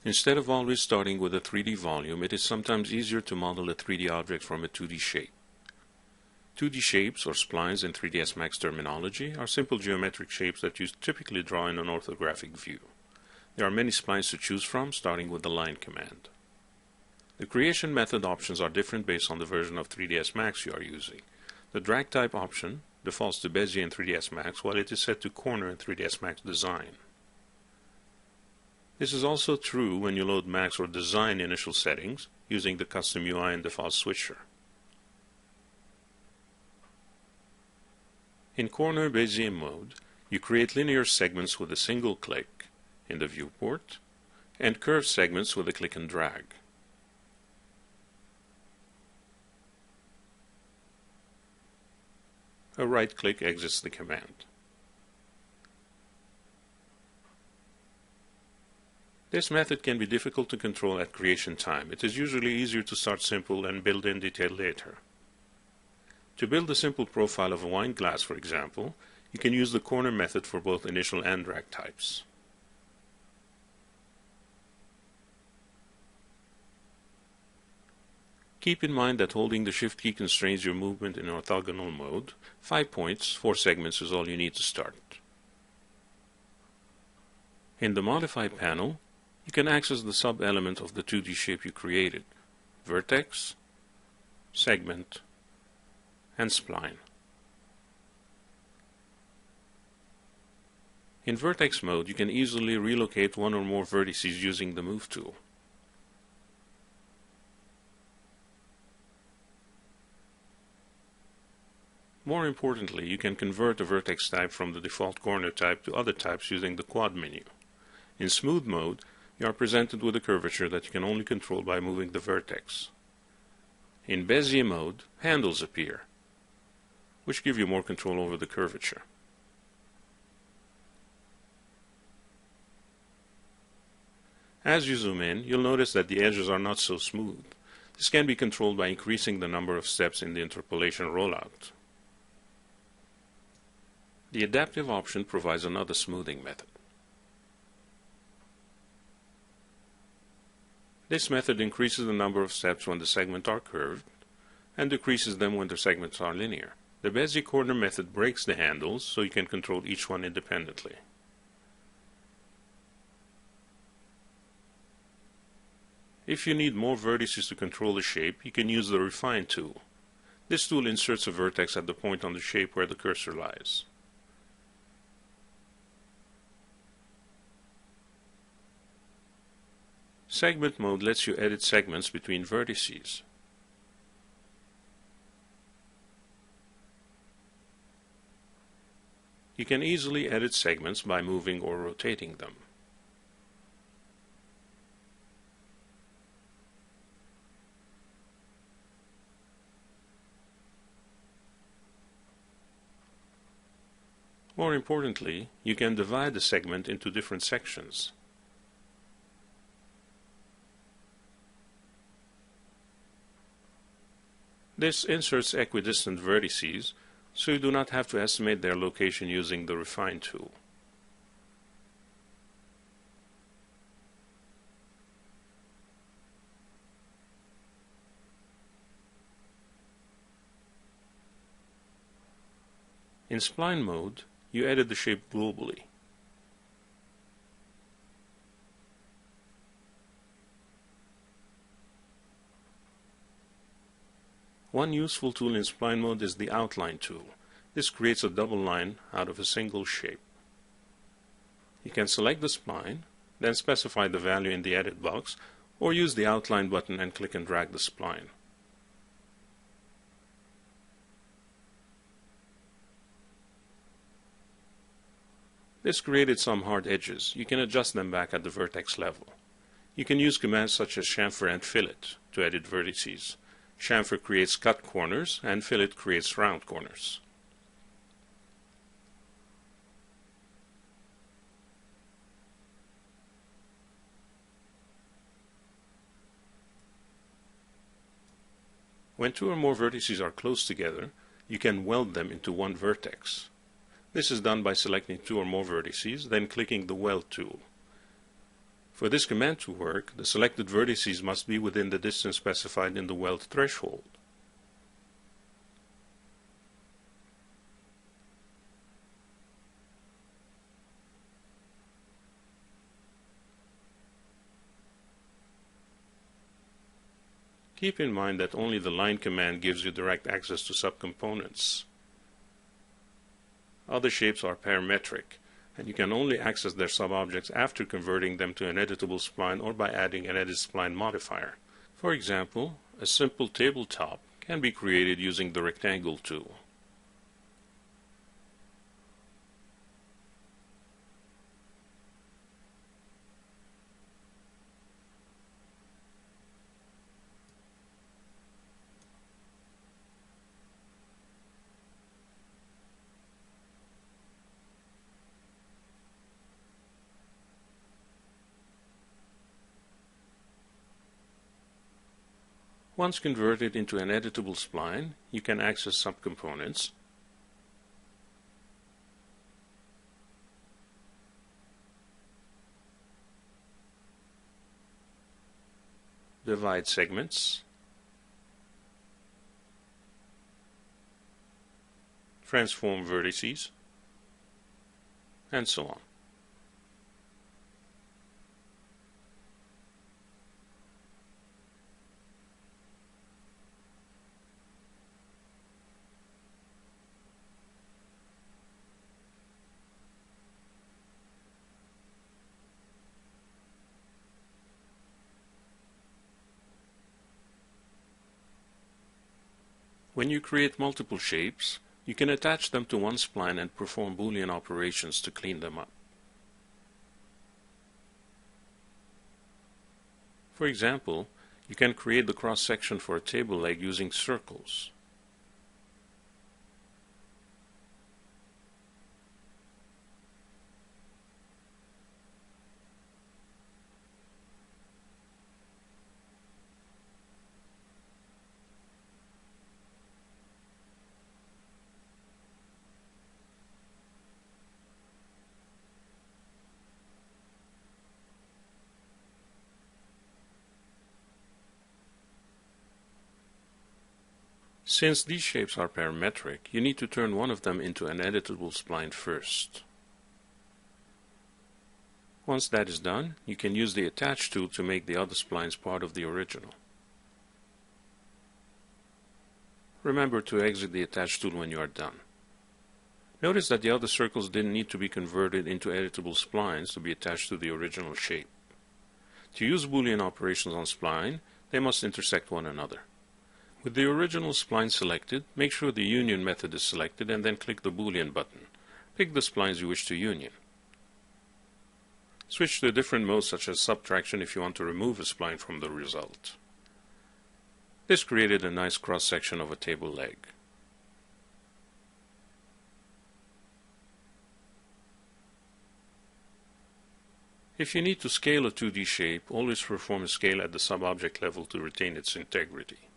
Instead of always starting with a 3D volume, it is sometimes easier to model a 3D object from a 2D shape. 2D shapes, or splines in 3ds Max terminology, are simple geometric shapes that you typically draw in an orthographic view. There are many splines to choose from, starting with the line command. The creation method options are different based on the version of 3ds Max you are using. The drag type option defaults to Bezier in 3ds Max, while it is set to corner in 3ds Max Design. This is also true when you load Max or Design initial settings using the custom UI and default switcher. In corner Bezier mode, you create linear segments with a single click in the viewport and curved segments with a click and drag. A right click exits the command. This method can be difficult to control at creation time. It is usually easier to start simple and build in detail later. To build a simple profile of a wine glass, for example, you can use the corner method for both initial and drag types. Keep in mind that holding the Shift key constrains your movement in orthogonal mode. 5 points, 4 segments is all you need to start. In the Modify panel, you can access the sub-element of the 2D shape you created: vertex, segment, and spline. In vertex mode, you can easily relocate one or more vertices using the Move tool. More importantly, you can convert a vertex type from the default corner type to other types using the Quad menu. In smooth mode, you are presented with a curvature that you can only control by moving the vertex. In Bezier mode, handles appear, which give you more control over the curvature. As you zoom in, you'll notice that the edges are not so smooth. This can be controlled by increasing the number of steps in the interpolation rollout. The adaptive option provides another smoothing method. This method increases the number of steps when the segments are curved and decreases them when the segments are linear. The Bezier corner method breaks the handles so you can control each one independently. If you need more vertices to control the shape, you can use the Refine tool. This tool inserts a vertex at the point on the shape where the cursor lies. Segment mode lets you edit segments between vertices. You can easily edit segments by moving or rotating them. More importantly, you can divide the segment into different sections. This inserts equidistant vertices, so you do not have to estimate their location using the Refine tool. In Spline mode, you edit the shape globally. One useful tool in Spline mode is the Outline tool. This creates a double line out of a single shape. You can select the spline, then specify the value in the edit box, or use the Outline button and click and drag the spline. This created some hard edges. You can adjust them back at the vertex level. You can use commands such as chamfer and fillet to edit vertices. Chamfer creates cut corners, and fillet creates round corners. When two or more vertices are close together, you can weld them into one vertex. This is done by selecting two or more vertices, then clicking the Weld tool. For this command to work, the selected vertices must be within the distance specified in the weld threshold. Keep in mind that only the line command gives you direct access to subcomponents. Other shapes are parametric, and you can only access their subobjects after converting them to an editable spline or by adding an edit spline modifier. For example, a simple tabletop can be created using the rectangle tool. Once converted into an editable spline, you can access subcomponents, divide segments, transform vertices, and so on. When you create multiple shapes, you can attach them to one spline and perform Boolean operations to clean them up. For example, you can create the cross-section for a table leg using circles. Since these shapes are parametric, you need to turn one of them into an editable spline first. Once that is done, you can use the Attach tool to make the other splines part of the original. Remember to exit the Attach tool when you are done. Notice that the other circles didn't need to be converted into editable splines to be attached to the original shape. To use Boolean operations on spline, they must intersect one another. With the original spline selected, make sure the union method is selected and then click the Boolean button. Pick the splines you wish to union. Switch to a different mode such as subtraction if you want to remove a spline from the result. This created a nice cross-section of a table leg. If you need to scale a 2D shape, always perform a scale at the subobject level to retain its integrity.